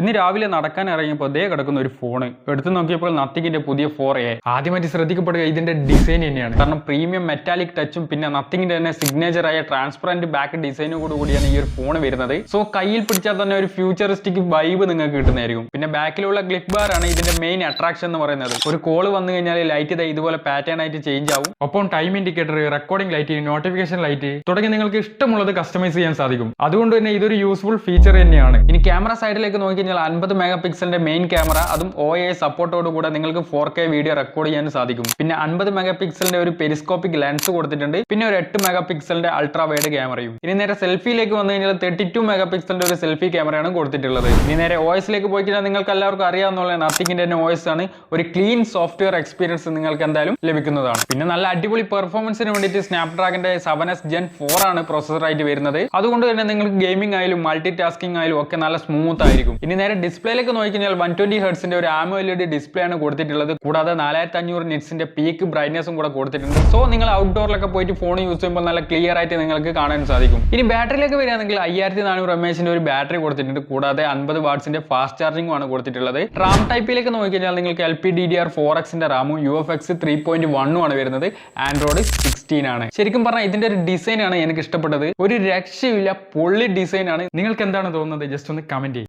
ഇന്ന് രാവിലെ നടക്കാൻ ഇറങ്ങിയപ്പോൾ അതേ കിടക്കുന്ന ഒരു ഫോണ് എടുത്തു നോക്കിയപ്പോൾ നത്തിങ്ങിന്റെ പുതിയ 4A ആദ്യമായിട്ട് ശ്രദ്ധിക്കപ്പെടുക ഇതിന്റെ ഡിസൈൻ തന്നെയാണ്. കാരണം പ്രീമിയം മെറ്റാലിക് ടച്ചും പിന്നെ നത്തിങ്ങിന്റെ തന്നെ സിഗ്നേച്ചർ ആയ ട്രാൻസ്പെറന്റ് ബാക്ക് ഡിസൈനോട് കൂടിയാണ് ഈ ഒരു ഫോൺ വരുന്നത്. സോ കയ്യിൽ പിടിച്ചാൽ തന്നെ ഒരു ഫ്യൂച്ചറിസ്റ്റിക് വൈബ് നിങ്ങൾക്ക് കിട്ടുന്നതായിരിക്കും. പിന്നെ ബാക്കിലുള്ള ഗ്ലിപ്പ് ബാർ ആണ് ഇതിന്റെ മെയിൻ അട്രാക്ഷൻ എന്ന് പറയുന്നത്. ഒരു കോൾ വന്നു കഴിഞ്ഞാൽ ലൈറ്റ് ഇതുപോലെ പാറ്റേൺ ആയിട്ട് ചേഞ്ച് ആവും. ഒപ്പം time indicator, recording light, notification light തുടങ്ങി നിങ്ങൾക്ക് ഇഷ്ടമുള്ളത് കസ്റ്റമൈസ് ചെയ്യാൻ സാധിക്കും. അതുകൊണ്ട് തന്നെ ഇതൊരു യൂസ്ഫുൾ ഫീച്ചർ തന്നെയാണ്. ഇനി ക്യാമറ സൈഡിലേക്ക് നോക്കി 50 മെഗാ പിക്സലിന്റെ മെയിൻ ക്യാമറ, അതും OIS സപ്പോർട്ടോട് കൂടെ നിങ്ങൾക്ക് 4K വീഡിയോ റെക്കോർഡ് ചെയ്യാൻ സാധിക്കും. പിന്നെ 50 മെഗാ പിക്സലിന്റെ ഒരു പെരിസ്കോപ്പിക് ലെൻസ് കൊടുത്തിട്ടുണ്ട്. പിന്നെ ഒരു 8 മെഗാ പിക്സലിന്റെ അൾട്രാ വൈഡ് ക്യാമറയും. ഇനി നേരെ സെൽഫിയിലേക്ക് വന്നു കഴിഞ്ഞാൽ 32 മെഗാ പിക്സലിന്റെ ഒരു സെൽഫി ക്യാമറയാണ് കൊടുത്തിട്ടുള്ളത്. ഇനി നേരെ OS-ലേക്ക് പോയി കഴിഞ്ഞാൽ നിങ്ങൾക്ക് എല്ലാവർക്കും അറിയാവുന്ന നത്തിങ്ങിന്റെ തന്നെ OS ആണ്. ഒരു ക്ലീൻ സോഫ്റ്റ്വെയർ എക്സ്പീരിയൻസ് നിങ്ങൾക്ക് എന്തായാലും ലഭിക്കുന്നതാണ്. പിന്നെ നല്ല അടിപൊളി പെർഫോമൻസിന് വേണ്ടിയിട്ട് സ്നാപ്ഡ്രാഗന്റെ 7S Gen 4 ആണ് പ്രോസസറായിട്ട് വരുന്നത്. അതുകൊണ്ട് തന്നെ നിങ്ങൾക്ക് ഗെയിമിംഗ് ആയാലും മൾട്ടി ടാസ്കിംഗ് ആയാലും ഒക്കെ നല്ല സ്മൂത്ത് ആയിരിക്കും. ഇനി നേരെ ഡിസ്പ്ലേയിലേക്ക് നോക്കിക്കഴിഞ്ഞാൽ 120 ഹെർട്സിന്റെ ഒരു AMOLED ഡിസ്പ്ലേ ആണ് കൊടുത്തിട്ടുള്ളത്. കൂടാതെ 4500 നിറ്റ്സിന്റെ പീക്ക് ബ്രൈറ്റ്നസും കൂടെ കൊടുത്തിട്ടുണ്ട്. സോ നിങ്ങൾ ഔട്ട്ഡോറിലൊക്കെ പോയിട്ട് ഫോൺ യൂസ് ചെയ്യുമ്പോൾ നല്ല ക്ലിയർ ആയിട്ട് നിങ്ങൾക്ക് കാണാൻ സാധിക്കും. ഇനി ബാറ്ററിയിലേക്ക് വരികയാണെങ്കിൽ 5400 mAh ഒരു ബാറ്ററി കൊടുത്തിട്ടുണ്ട്. കൂടാതെ 50 വാട്ട്സിന്റെ ഫാസ്റ്റ് ചാർജിംഗ് ആണ് കൊടുത്തിട്ടുള്ളത്. റാം ടൈപ്പിലേക്ക് നോക്കിക്കഴിഞ്ഞാൽ നിങ്ങൾക്ക് LPDDR4X ന്റെ റാമും UFX 3.1 ആണ് വരുന്നത്. ആൻഡ്രോയിഡ് 16 ആണ്. ശരിക്കും പറഞ്ഞാൽ ഇതിന്റെ ഒരു ഡിസൈൻ ആണ് എനിക്ക് ഇഷ്ടപ്പെട്ടത്. ഒരു രക്ഷയില്ല, പൊള്ളി ഡിസൈൻ ആണ്. നിങ്ങൾക്ക് എന്താണ് തോന്നുന്നത്? ജസ്റ്റ് ഒന്ന് കമന്റ് ചെയ്യും.